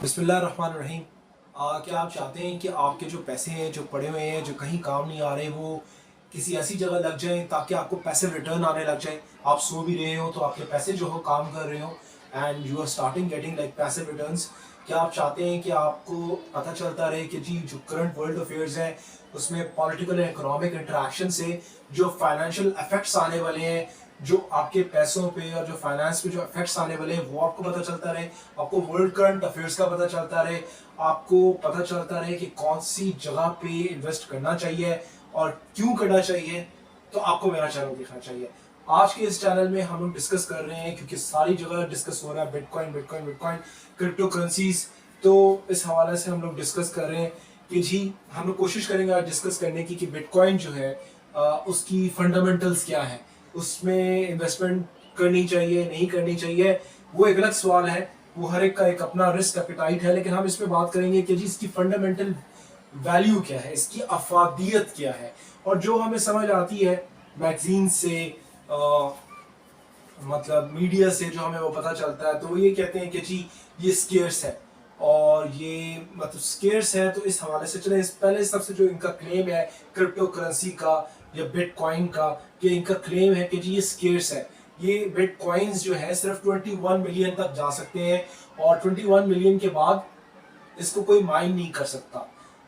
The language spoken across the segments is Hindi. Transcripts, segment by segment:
बिस्मिल्लाहिर्रहमानिर्रहीम। क्या आप चाहते हैं कि आपके जो पैसे हैं जो पड़े हुए हैं जो कहीं काम नहीं आ रहे वो किसी ऐसी जगह लग जाएं ताकि आपको पैसे रिटर्न आने लग जाएं? आप सो भी रहे हो तो आपके पैसे जो हो काम कर रहे हो and you are starting getting like passive returns. क्या आप चाहते हैं कि आपको पता चलता रहे कि जी जो करंट वर्ल्ड अफेयर्स हैं उसमें पॉलिटिकल एंड इकोनॉमिक इंटरेक्शन से जो फाइनेंशियल इफेक्ट्स आने वाले हैं, जो आपके पैसों पे और जो फाइनेंस पे जो इफेक्ट्स आने वाले हैं वो आपको पता चलता रहे, आपको वर्ल्ड करंट अफेयर्स का पता चलता रहे, आपको पता चलता रहे कि कौन सी जगह पे इन्वेस्ट करना चाहिए और क्यों करना चाहिए, तो आपको मेरा चैनल देखना चाहिए। आज के इस चैनल में हम लोग डिस्कस कर रहे हैं क्योंकि सारी जगह डिस्कस हो रहा है bitcoin bitcoin bitcoin crypto currencies. तो इस हवाले से हम लोग डिस्कस कर रहे हैं कि जी हम लोग कोशिश करेंगे आज डिस्कस करने की कि बिटकॉइन जो है उसकी फंडामेंटल्स क्या है, उसमें इन्वेस्टमेंट करनी चाहिए नहीं करनी चाहिए वो एक अलग सवाल है, वो हर एक का एक अपना रिस्क एपेटाइट है। लेकिन हम इस पे बात करेंगे कि जी इसकी फंडामेंटल वैल्यू क्या है, इसकी अफादियत क्या है, और जो हमें समझ आती है मैगजीन से मतलब मीडिया से जो हमें वो पता चलता है तो वो ये कहते हैं कि जी ये स्केर्स है और ये मतलब स्केर्स है। तो इस हवाले से चले पहले सबसे जो इनका क्लेम है क्रिप्टो करेंसी का या बिटकॉइन का, कि इनका क्लेम है कि जी ये स्केर्स है, ये बिटकॉइंस जो है सिर्फ 21 मिलियन तक जा सकते हैं और 21 मिलियन के बाद इसको कोई माइन नहीं कर सकता।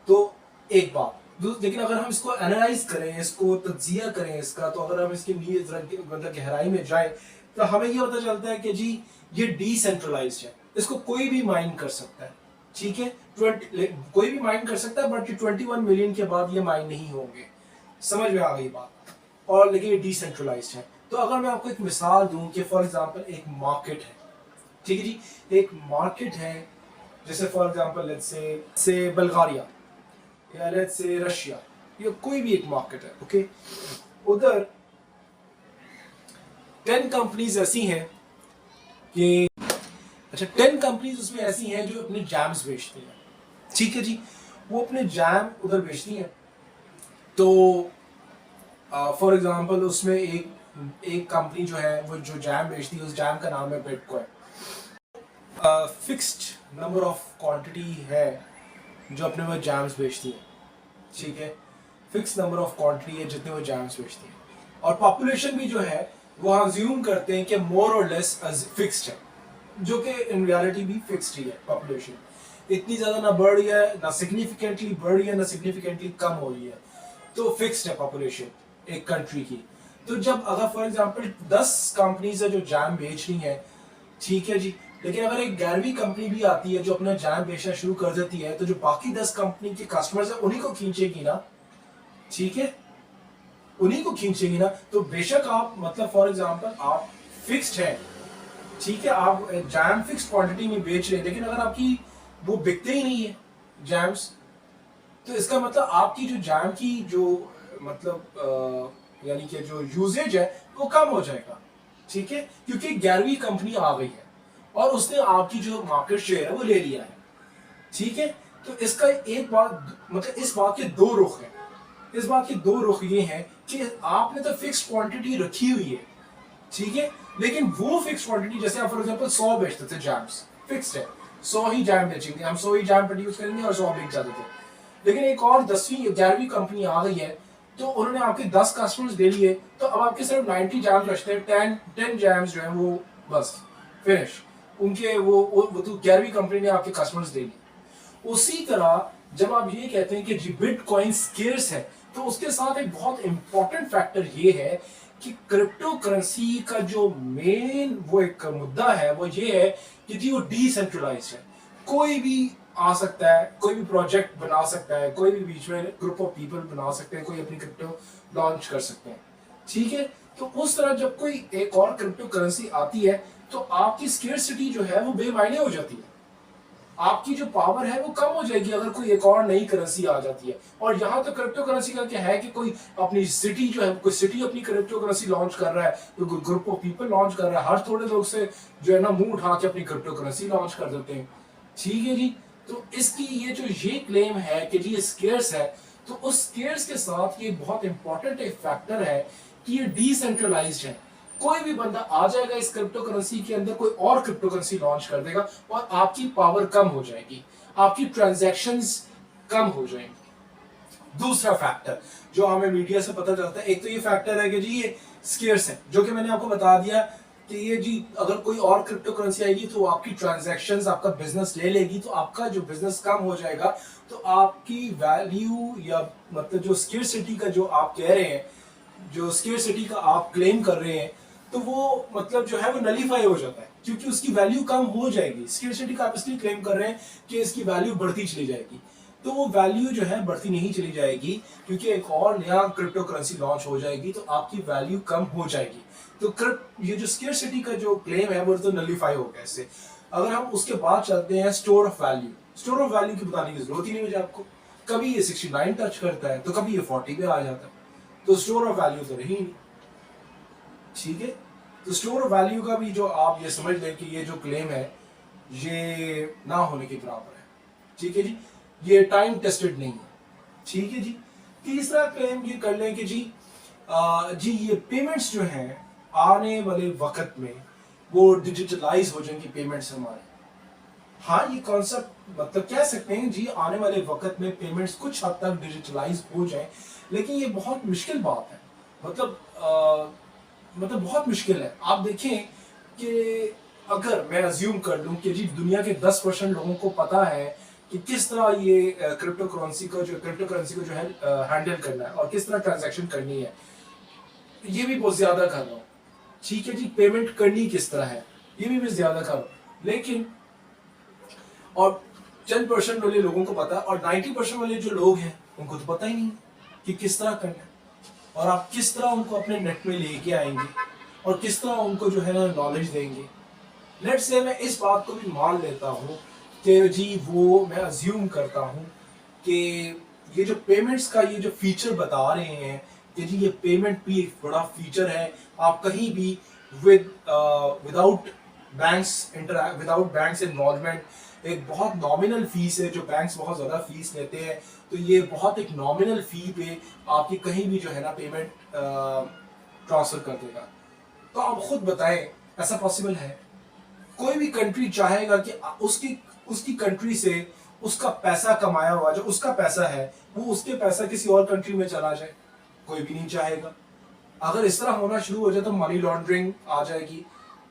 तो एक बात, लेकिन अगर हम इसको एनालाइज करें, इसको तज्जिया करें इसका, तो अगर हम इसकी मतलब गहराई में जाएं तो हमें ये पता चलता है कि जी ये डिसेंट्रलाइज्ड है, इसको कोई भी माइन कर सकता है। ठीक है, कोई भी माइन कर सकता है बट 21 मिलियन के बाद ये माइन नहीं होंगे। समझ में आ गई बात? और लेकिन ये डिसेंट्रलाइज्ड है। तो अगर मैं आपको एक मिसाल दूं कि फॉर एग्जांपल एक मार्केट है, ठीक है जी, एक मार्केट है जैसे for example let's say Bulgaria या लेट्स से रशिया या कोई भी एक मार्केट है, ओके। उधर 10 कंपनीज ऐसी हैं कि अच्छा 10 कंपनीज उसमें ऐसी हैं जो अपने जैम्स बेचती हैं, ठीक है जी, वो अपने जैम उधर बेचती हैं। तो फॉर एग्जांपल उसमें एक कंपनी जो है वो जो जैम बेचती है उस जैम का नाम है bitcoin. Fixed number of quantity है जो अपने वो जैम्स बेचती है, ठीक है, फिक्स नंबर ऑफ क्वांटिटी है जितने वो जैम्स बेचती है, और पॉपुलेशन भी जो है वो अज्यूम करते हैं कि मोर और लेस फिक्स्ड है, जो कि इन रियलिटी भी फिक्स्ड ही है। पॉपुलेशन इतनी ज़्यादा ना बढ़ रही है, ना सिग्निफिकेंटली बढ़ रही है, ना सिग्निफिकेंटली कम हो रही है, तो फिक्स्ड है पॉपुलेशन एक कंट्री की। तो जब अगर फॉर एग्जांपल 10 कंपनीज है जो जैम बेच रही हैं, ठीक है जी, लेकिन अगर एक 11वीं कंपनी भी आती है जो अपना जैम बेचना शुरू कर देती है तो जो बाकी 10 कंपनी के कस्टमर्स है उन्हीं को खींचेगी ना, ठीक है, उन्हीं को खींचेगी ना। तो बेशक आप मतलब फॉर एग्जांपल आप फिक्स्ड है, ठीक है, आप जैम फिक्स क्वांटिटी में बेच रहे हैं, लेकिन अगर आपकी वो बिकते ही नहीं है जैम्स, तो इसका मतलब आपकी जो जैम की जो मतलब यानी कि जो यूजेज है वो कम हो जाएगा, ठीक है, क्योंकि 11वीं कंपनी आ गई है और उसने आपकी जो मार्केट शेयर है वो ले लिया है, ठीक है। तो इसका एक बात मतलब इस बात के दो रुख हैं, इस बात के दो रुख ये हैं कि आपने तो फिक्स क्वांटिटी रखी हुई है, ठीक है, लेकिन वो फिक्स क्वांटिटी जैसे आप फॉर एग्जांपल 100 बेचते थे जैम्स, फिक्स्ड है 100 ही जैम बेचेंगे हम, 100 ही जैम प्रोड्यूस करेंगे और 100 बेच जाते थे। लेकिन एक और 10वीं 11वीं कंपनी आ गई है तो उन्होंने आपके 10 कस्टमर्स ले लिए, तो अब आपके सिर्फ 90 जैम्स बचते हैं, 10 जैम्स जो है वो बस फिनिश, उनके वो तो 11वीं कंपनी ने आपके कस्टमर्स दे लिए। उसी तरह जब आप ये कहते हैं कि जी बिटकॉइन स्केर्स है, तो उसके साथ एक बहुत इंपॉर्टेंट फैक्टर ये है कि क्रिप्टो करेंसी का जो मेन वो एक मुद्दा है वो ये है कि जी वो डिसेंट्रलाइज्ड है, कोई भी आ सकता है, कोई भी प्रोजेक्ट बना सकता है, कोई भी बीच में ग्रुप ऑफ पीपल बना सकते हैं, कोई अपनी क्रिप्टो लॉन्च कर सकते हैं, ठीक है। तो उस तरह जब कोई एक और क्रिप्टो करेंसी आती है तो आपकी स्केर्सिटी जो है वो बेमायने हो जाती है, आपकी जो पावर है वो कम हो जाएगी अगर कोई एक और नई करेंसी आ जाती है। और यहाँ तो क्रिप्टो करेंसी का क्या है कि कोई अपनी सिटी जो है, कोई सिटी अपनी क्रिप्टो करेंसी लॉन्च कर रहा है, कोई ग्रुप ऑफ पीपल लॉन्च कर रहा है, हर थोड़े लोग से जो है ना मुंह उठा के अपनी क्रिप्टो करेंसी लॉन्च कर देते हैं, ठीक है जी। तो इसकी ये जो ये क्लेम है कि जी ये स्केर्स है, तो उस स्केर्स के साथ ये बहुत इंपॉर्टेंट एक फैक्टर है कि ये डिसेंट्रलाइज्ड है, कोई भी बंदा आ जाएगा इस क्रिप्टो करेंसी के अंदर, कोई और क्रिप्टो करेंसी लॉन्च कर देगा और आपकी पावर कम हो जाएगी, आपकी ट्रांजैक्शंस कम हो जाएंगी। दूसरा फैक्टर जो हमें मीडिया से पता चलता है, एक तो ये फैक्टर है कि जी ये स्केर्स है, जो कि मैंने आपको बता दिया कि ये जी अगर कोई और क्रिप्टो करेंसी आएगी तो आपकी ट्रांजैक्शंस, आपका बिजनेस ले लेगी, तो आपका जो बिजनेस कम हो जाएगा, तो आपकी वैल्यू या मतलब जो स्केर्सिटी का जो आप कह रहे हैं, जो स्केर्सिटी का आप क्लेम कर रहे हैं, तो वो मतलब जो है वो नलीफाई हो जाता है, क्योंकि उसकी वैल्यू कम हो जाएगी। स्केर्सिटी का आप इसलिए क्लेम कर रहे हैं कि इसकी वैल्यू बढ़ती चली जाएगी, तो वो वैल्यू जो है बढ़ती नहीं चली जाएगी, क्योंकि एक और नया क्रिप्टो करेंसी लॉन्च हो जाएगी तो आपकी वैल्यू कम हो जाएगी। तो ये जो स्केर्सिटी का जो क्लेम है वो तो नलीफाई हो गया इससे। अगर हम उसके बाद चलते हैं store of value, store of value की बताने की जरूरत ही नहीं मुझे आपको। कभी ये 69 टच करता है तो कभी ये 40 पे आ जाता है, तो स्टोर ऑफ वैल्यू तो रही नहीं। ठीक है, तो स्टोर ऑफ वैल्यू का भी जो आप ये समझ लें कि ये जो क्लेम है ये ना होने के बराबर है। ठीक है जी, ये टाइम टेस्टेड नहीं है। ठीक है जी, तीसरा क्लेम ये कर लें कि जी ये पेमेंट्स जो हैं आने वाले वक्त में वो डिजिटलाइज हो जाएंगी पेमेंट्स हमारे। हाँ, ये कॉन्सेप्ट मतलब कह सकते हैं जी आने वाले वक्त में पेमेंट्स कुछ हद तक डिजिटलाइज हो जाए, लेकिन ये बहुत मुश्किल बात है। मतलब बहुत मुश्किल है। आप देखें कि अगर मैं अज्यूम कर लूं कि जी दुनिया के 10% लोगों को पता है कि किस तरह ये क्रिप्टो करेंसी को जो है हैंडल करना है और किस तरह ट्रांजैक्शन करनी है, ये भी बहुत ज्यादा कर रहा हूँ। ठीक है जी, पेमेंट करनी किस तरह है ये भी मैं ज्यादा कर रहा हूँ, लेकिन और 10% वाले लोगों को पता है और 90% वाले जो लोग हैं उनको तो पता ही नहीं कि किस तरह करना है, और आप किस तरह उनको अपने नेट में लेके आएंगे और किस तरह उनको जो है ना नॉलेज देंगे। लेट्स से मैं इस बात को भी मान लेता हूँ कि जी वो मैं अज्यूम करता हूँ कि ये जो पेमेंट्स का ये जो फीचर बता रहे हैं कि जी ये पेमेंट भी एक बड़ा फीचर है, आप कहीं भी विदाउट बैंक्स इन्वॉल्वमेंट एक बहुत नॉमिनल फीस है, जो बैंक्स बहुत ज़्यादा फीस लेते हैं, तो ये बहुत एक नॉमिनल फी पे आपकी कहीं भी जो है ना पेमेंट ट्रांसफर कर देगा। तो आप खुद बताएं, ऐसा पॉसिबल है? कोई भी कंट्री चाहेगा कि उसकी कंट्री से उसका पैसा कमाया हुआ जो उसका पैसा है वो उसके पैसा किसी और कंट्री में चला जाए? कोई भी नहीं चाहेगा। अगर इस तरह होना शुरू हो जाए तो मनी लॉन्ड्रिंग आ जाएगी,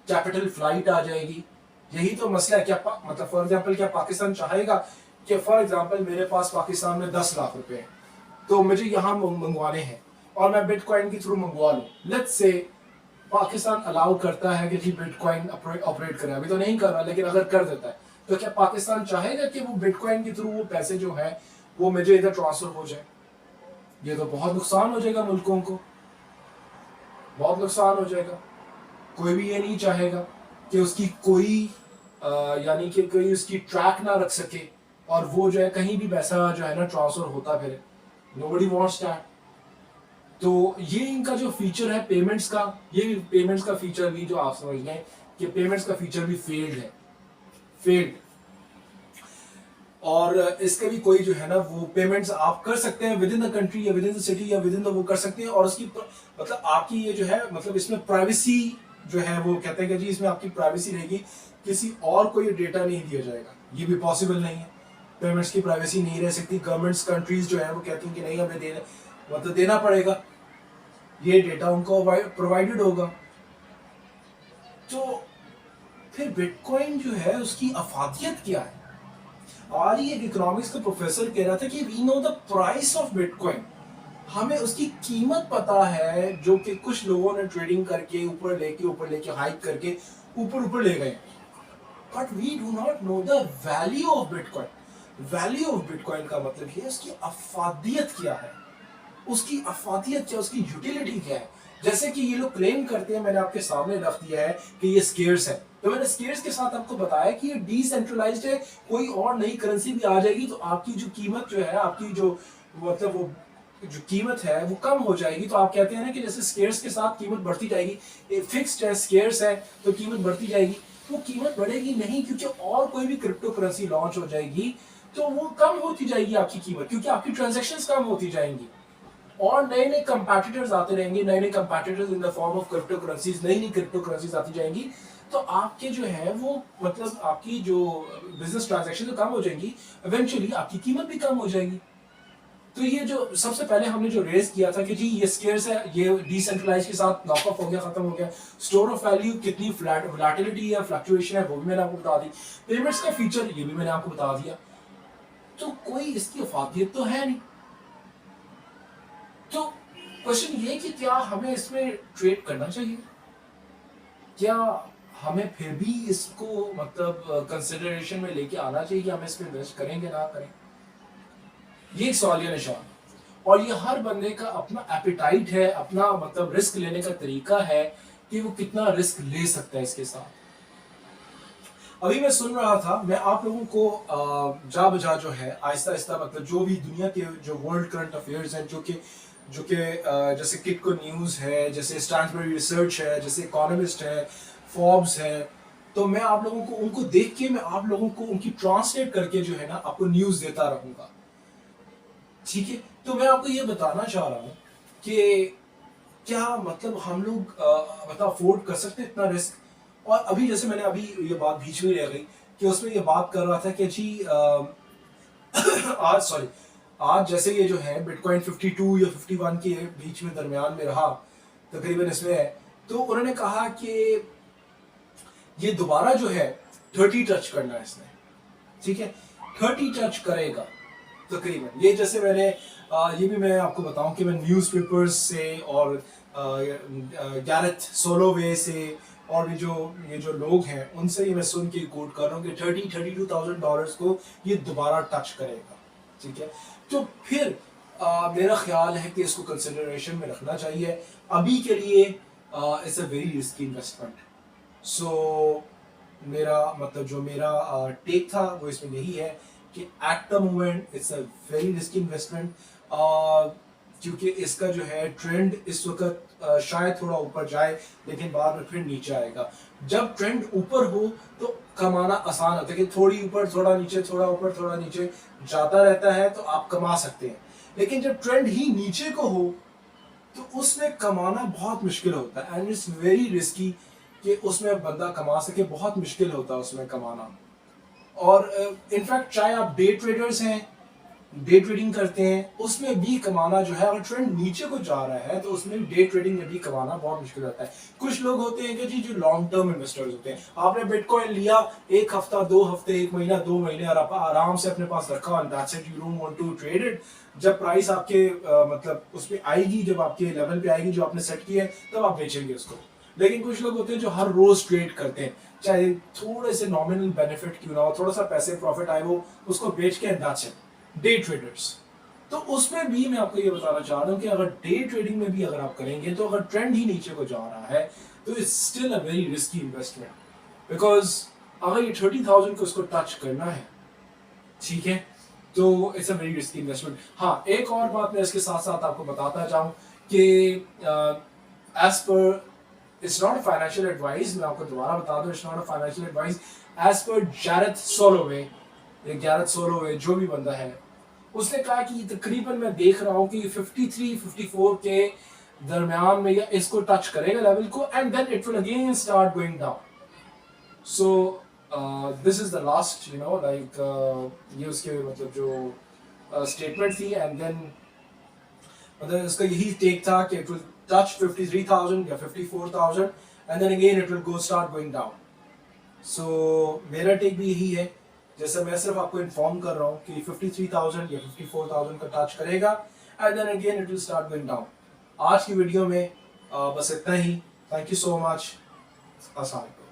कैपिटल फ्लाइट आ जाएगी। यही तो मसला है। क्या मतलब फॉर एग्जांपल क्या पाकिस्तान चाहेगा कि फॉर एग्जांपल मेरे पास पाकिस्तान में 10 लाख रुपए हैं तो मुझे यहाँ मंगवाने हैं और मैं बिटकॉइन के थ्रू मंगवा लूँ। लेट्स से पाकिस्तान अलाउ करता है कि जी बिटकॉइन ऑपरेट करे, अभी तो नहीं कर रहा लेकिन अगर कर देता है तो क्या पाकिस्तान चाहेगा कि वो बिटकॉइन के थ्रू वो पैसे जो है वो मुझे इधर ट्रांसफर हो जाए? ये तो बहुत नुकसान हो जाएगा, मुल्कों को बहुत नुकसान हो जाएगा। कोई भी ये नहीं चाहेगा कि उसकी कोई यानी कि कोई उसकी ट्रैक ना रख सके और वो जो है कहीं भी पैसा जो है ना ट्रांसफर होता फिरे। Nobody wants that. तो ये इनका जो फीचर है पेमेंट्स का, ये भी पेमेंट्स का फीचर भी जो आप समझ लें कि पेमेंट्स का फीचर भी फेल्ड। और इसके भी कोई जो है ना वो पेमेंट्स आप कर सकते हैं विद इन द कंट्री या विद इन द सिटी या विद इन द वो कर सकते हैं, और उसकी मतलब आपकी ये जो है मतलब इसमें प्राइवेसी जो है वो कहते हैं कि जी इसमें आपकी प्राइवेसी रहेगी, किसी और को ये डेटा नहीं दिया जाएगा। ये भी पॉसिबल नहीं है, पेमेंट्स की प्राइवेसी नहीं रह सकती। गवर्नमेंट्स कंट्रीज जो है वो कहती हैं कि नहीं हमें देना पड़ेगा, ये डेटा उनको प्रोवाइडेड होगा। तो फिर बिटकॉइन जो है उसकी अफादियत क्या है? आज ही एक इकोनॉमिक्स का प्रोफेसर कह रहा था कि we know the price of bitcoin, हमें उसकी कीमत पता है, जो कि कुछ लोगों ने ट्रेडिंग करके ऊपर लेके हाइक करके ऊपर ले गए, but we do not know the value of bitcoin. Value of bitcoin का मतलब ये उसकी अफादियत क्या है, उसकी अफादियत क्या, उसकी यूटिलिटी क्या है। जैसे कि ये लोग क्लेम करते हैं, मैंने आपके सामने रख दिया है कि ये स्केर्स है, तो मैंने स्केर्स के साथ आपको बताया कि ये डिसेंट्रलाइज्ड है, कोई और नई करेंसी भी आ जाएगी तो आपकी जो कीमत जो है, आपकी जो मतलब वो जो कीमत है वो कम हो जाएगी। तो आप कहते हैं ना कि जैसे स्केर्स के साथ कीमत बढ़ती जाएगी, फिक्स्ड है स्केर्स है तो कीमत बढ़ती जाएगी, वो कीमत बढ़ेगी नहीं, क्योंकि और कोई भी क्रिप्टो करेंसी लॉन्च हो जाएगी तो वो कम होती जाएगी आपकी कीमत, क्योंकि आपकी ट्रांजैक्शंस कम होती जाएंगी। और नए नए कंपैटिटर्स आते रहेंगे, नए नए competitors in the form of crypto currencies, नई नई क्रिप्टो करेंसीज आती जाएंगी, तो आपके जो है वो मतलब आपकी जो बिजनेस ट्रांजैक्शन तो कम हो जाएंगी, इवेंचुअली आपकी कीमत भी कम हो जाएगी। तो ये जो सबसे पहले हमने जो रेज किया था कि जी ये स्केयर्स है, ये डिसेंट्रलाइज के साथ नॉक ऑफ हो गया, खत्म हो गया। स्टोर ऑफ वैल्यू कितनी वोलेटिलिटी या फ्लक्चुएशन है वो भी मैंने आपको बता दी। पेमेंट्स का फीचर ये भी मैंने आपको बता दिया। तो कोई इसकी अफादियत तो है नहीं। तो क्वेश्चन ये कि क्या हमें इसमें ट्रेड करना चाहिए, क्या हमें फिर भी इसको मतलब कंसिडरेशन में लेके आना चाहिए कि हम इस पर इन्वेस्ट करेंगे ना करें, ये एक सवाल या निशान। और ये हर बंदे का अपना एपिटाइट है, अपना मतलब रिस्क लेने का तरीका है कि वो कितना रिस्क ले सकता है इसके साथ। अभी मैं सुन रहा था, मैं आप लोगों को जा बजा जो है आहिस्ता आहिस्ता मतलब जो भी दुनिया के जो वर्ल्ड करंट अफेयर्स हैं, जो कि जैसे किटको न्यूज़ है, जैसे स्टैंसबरी रिसर्च है, जैसे इकोनॉमिस्ट है, फोर्ब्स है, तो मैं आप लोगों को उनको देख के मैं आप लोगों को उनकी ट्रांसलेट करके जो है ना आपको न्यूज़ देता रहूँगा, ठीक है। तो मैं आपको ये बताना चाह रहा हूँ कि क्या मतलब हम लोग मतलब अफोर्ड कर सकते हैं इतना रिस्क। और अभी जैसे मैंने अभी ये बात बीच में रह गई कि उसमें ये बात कर रहा था कि जी आज जैसे ये जो है बिटकॉइन 52 या 51 के बीच में दरमियान में रहा तकरीबन इसमें है, तो उन्होंने कहा कि ये दोबारा जो है 30 टच करना है इसने, ठीक है, 30 टच करेगा तकरीबन। ये जैसे मैंने ये भी मैं आपको बताऊं कि मैं न्यूज़पेपर्स से और गैरेथ सोलोवे से और भी ये जो लोग हैं उनसे ये मैं सुन के कोट कर रहा हूँ कि $32,000 को ये दोबारा टच करेगा, ठीक है। तो फिर मेरा ख्याल है कि इसको कंसिडरेशन में रखना चाहिए। अभी के लिए it's a very risky investment. So मेरा मतलब जो मेरा टेक था वो इसमें यही है कि at the moment it's a very risky investment, क्योंकि इसका जो है ट्रेंड इस वक्त शायद थोड़ा ऊपर जाए लेकिन बाद में फिर नीचे आएगा। जब ट्रेंड ऊपर हो तो कमाना आसान होता है कि थोड़ी ऊपर थोड़ा नीचे, थोड़ा ऊपर थोड़ा नीचे जाता रहता है तो आप कमा सकते हैं। लेकिन जब ट्रेंड ही नीचे को हो तो उसमें कमाना बहुत मुश्किल होता है एंड इट्स वेरी रिस्की कि उसमें बंदा कमा सके, बहुत मुश्किल होता है उसमें कमाना। और इनफैक्ट चाहे आप डे ट्रेडर्स हैं, डे ट्रेडिंग करते हैं, उसमें भी कमाना जो है अगर ट्रेंड नीचे को जा रहा है तो उसमें डे ट्रेडिंग में भी कमाना बहुत मुश्किल होता है। कुछ लोग होते हैं कि जी जो लॉन्ग टर्म इन्वेस्टर्स होते हैं, आपने बिटकॉइन लिया 1 हफ्ता 2 हफ्ते 1 महीना 2 महीने और आप आराम से अपने पास रखा and that's it, you don't want to trade it. जब प्राइस आपके मतलब उस पर आएगी, जब आपके लेवल पे आएगी जो आपने सेट किया है, तब आप बेचेंगे उसको। लेकिन कुछ लोग होते हैं जो हर रोज ट्रेड करते हैं, चाहे थोड़े से नॉमिनल बेनिफिट क्यों ना हो, थोड़ा सा पैसे प्रॉफिट आए, वो उसको बेच के दैट्स इट, डे ट्रेडर्स। तो उसमें भी मैं आपको ये बताना चाह रहा हूँ कि अगर डे ट्रेडिंग में भी अगर आप करेंगे तो अगर ट्रेंड ही नीचे को जा रहा है तो it's still a very risky investment, because अगर ये 30,000 को उसको टच करना है, ठीक है, तो it's a very risky investment. हाँ, एक और बात मैं इसके साथ साथ आपको बताता जाऊं कि as per it's not a financial advice, मैं आपको दोबारा बता दूं, it's not a financial advice. As per Gareth Soloway जो भी बंदा है, उसने कहा कि तकरीबन मैं देख रहा हूँ कि 53-54 के दरमियान में या इसको टच करेगा लेवल को and then it will again start going down. So this is the last you know like ये उसके मतलब जो स्टेटमेंट थी एंड देन मतलब इसका यही टेक था कि इट विल टच 53,000 या 54,000 and then again it will go start going down. So मेरा टेक भी यही है, जैसे मैं सिर्फ आपको इन्फॉर्म कर रहा हूँ कि 53,000 या 54,000 का टच करेगा and then again it will start going down. आज की वीडियो में बस इतना ही। Thank you so much. अस्सलाम वालेकुम।